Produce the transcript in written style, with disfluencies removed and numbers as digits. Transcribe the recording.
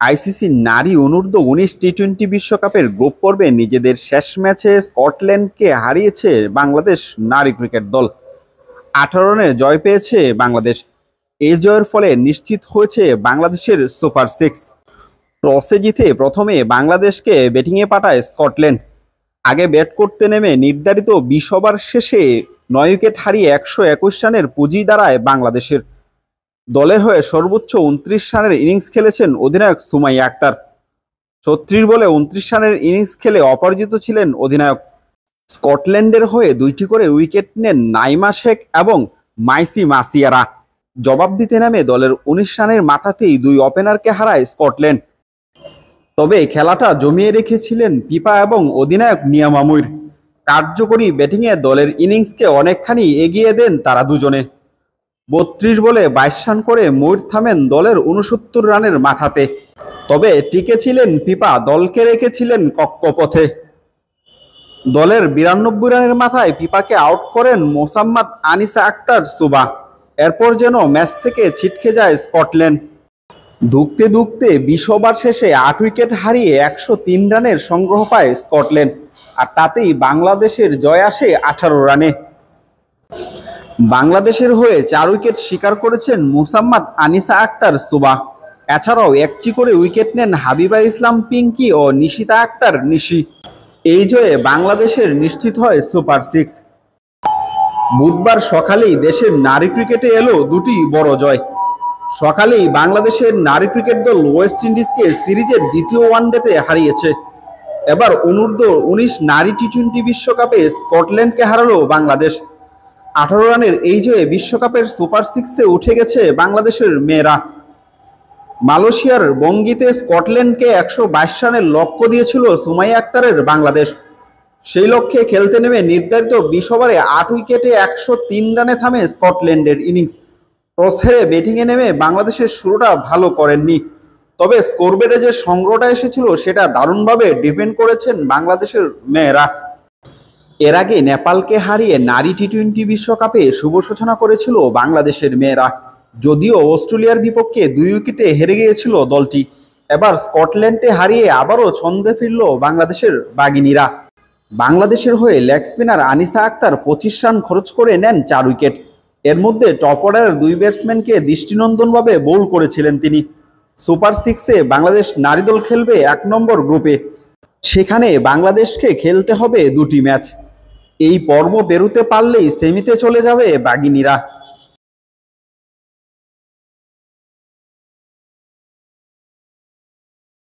ICC নারী অনূর্ধ্ব-19 টি-20 বিশ্বকাপের group পর্বে নিজেদের শেষ ম্যাচে স্কটল্যান্ডকে হারিয়েছে বাংলাদেশ নারী ক্রিকেট দল। 18 রানে জয় পেয়েছে বাংলাদেশ। এই জয়ের ফলে নিশ্চিত হয়েছে বাংলাদেশের সুপার সিক্স। টসে জিতে প্রথমে বাংলাদেশকে ব্যাটিংয়ে পাঠায় স্কটল্যান্ড। আগে ব্যাট করতে নেমে নির্ধারিত 20 ওভার শেষে 9 উইকেট হারিয়ে 121 রানের পুঁজি দাঁড়ায় বাংলাদেশের। দলের হয়ে সর্বোচ্চ 29 রানের ইনিংস খেলেছেন অধিনায়ক সুমাইয়া আক্তার। 36 বলে 29 রানের ইনিংস খেলে অপরাজিত ছিলেন অধিনায়ক। স্কটল্যান্ডের হয়ে 2টি করে উইকেট নেন নাইমা শেখ এবং মাইসি মাসিয়ারা। জবাব দিতে নামে দলের 19 রানের মাথাতেই 2 ওপেনারকে হারায় স্কটল্যান্ড। তবে খেলাটা জমিয়ে রেখেছিলেন পিপা এবং অধিনায়ক মিয়া মামুর। কার্যকরী ব্যাটিংয়ে দলের ইনিংসকে অনেকখানি এগিয়ে দেন তারা দুজনে। 32 বলে 22 রান করে ময়ূর থামেন দলের 69 রানের মাথাতে। তবে টিকে ছিলেন পিপা, দলকে রেখেছিলেন কক্ষপথে। দলের 92 রানের মাথায় পিপাকে আউট করেন মোসাম্মদ আনিসা আক্তার সুবা। এরপর যেন ম্যাচ থেকে ছিটকে যায় স্কটল্যান্ড। ধুঁকতে ধুঁকতে 20 ওভার শেষে 8 উইকেট হারিয়ে 103 রানের সংগ্রহ পায় স্কটল্যান্ড, আর তাতেই বাংলাদেশের জয় আসে 18 রানে। বাংলাদেশের হয়ে 4 উইকেট শিকার করেছেন মোসাম্মদ আনিসা আক্তার সুবা। এছাড়াও 1টি করে উইকেট নেন হাবিবা ইসলাম পিঙ্কি ও নিশিতা আক্তার নিশি। এই জয়ে বাংলাদেশের নিশ্চিত হয় সুপার সিক্স। বুধবার সকালেই দেশের নারী ক্রিকেটে এলো 2টি বড় জয়। সকালেই বাংলাদেশের নারী ক্রিকেট দল ওয়েস্ট ইন্ডিজকে সিরিজের দ্বিতীয় ওয়ানডেতে হারিয়েছে। এবার অনূর্ধ্ব-19 নারী টি-20 বিশ্বকাপে স্কটল্যান্ডকে হারালো বাংলাদেশ। 18 রানের এই জয়ে বিশ্বকাপের সুপার সিক্সে উঠে গেছে বাংলাদেশের মেয়েরা। মালয়েশিয়ার বঙ্গিতে স্কটল্যান্ডকে 122 রানের লক্ষ্য দিয়েছিল সুমাইয়া আক্তারের বাংলাদেশ। সেই লক্ষ্যে খেলতে নেমে নির্ধারিত 20 ওভারে 8 উইকেটে 103 রানে থামে স্কটল্যান্ডের ইনিংস। টস হেরে ব্যাটিংয়ে নেমে বাংলাদেশের শুরুটা ভালো করেননি। তবে স্কোরবোর্ডে যে সংগ্রহটা এসেছিল সেটা দারুণভাবে ডিফেন্ড করেছেন বাংলাদেশের মেয়েরা। এর আগে নেপালকে হারিয়ে নারী টি-20 বিশ্বকাপে শুভ সূচনা করেছিল বাংলাদেশের মেয়েরা। যদিও অস্ট্রেলিয়ার বিপক্ষে 2 উইকেটে হেরে গিয়েছিল দলটি। এবার স্কটল্যান্ডে হারিয়ে আবারও ছন্দে ফিরল বাংলাদেশের বাঘিনীরা। বাংলাদেশের হয়ে leg spinner Anisa Akter 25 run খরচ করে নেন 4 উইকেট। এর মধ্যে টপ অর্ডারের 2 ব্যাটসম্যানকে দৃষ্টিনন্দনভাবে বোল্ড করেছিলেন তিনি। সুপার সিক্সে বাংলাদেশ নারী দল খেলবে 1 নম্বর গ্রুপে। সেখানে বাংলাদেশকে খেলতে হবে 2টি ম্যাচ। এই পর্ব পেরোতে পারলেই সেমিতে চলে যাবে বাঘিনীরা।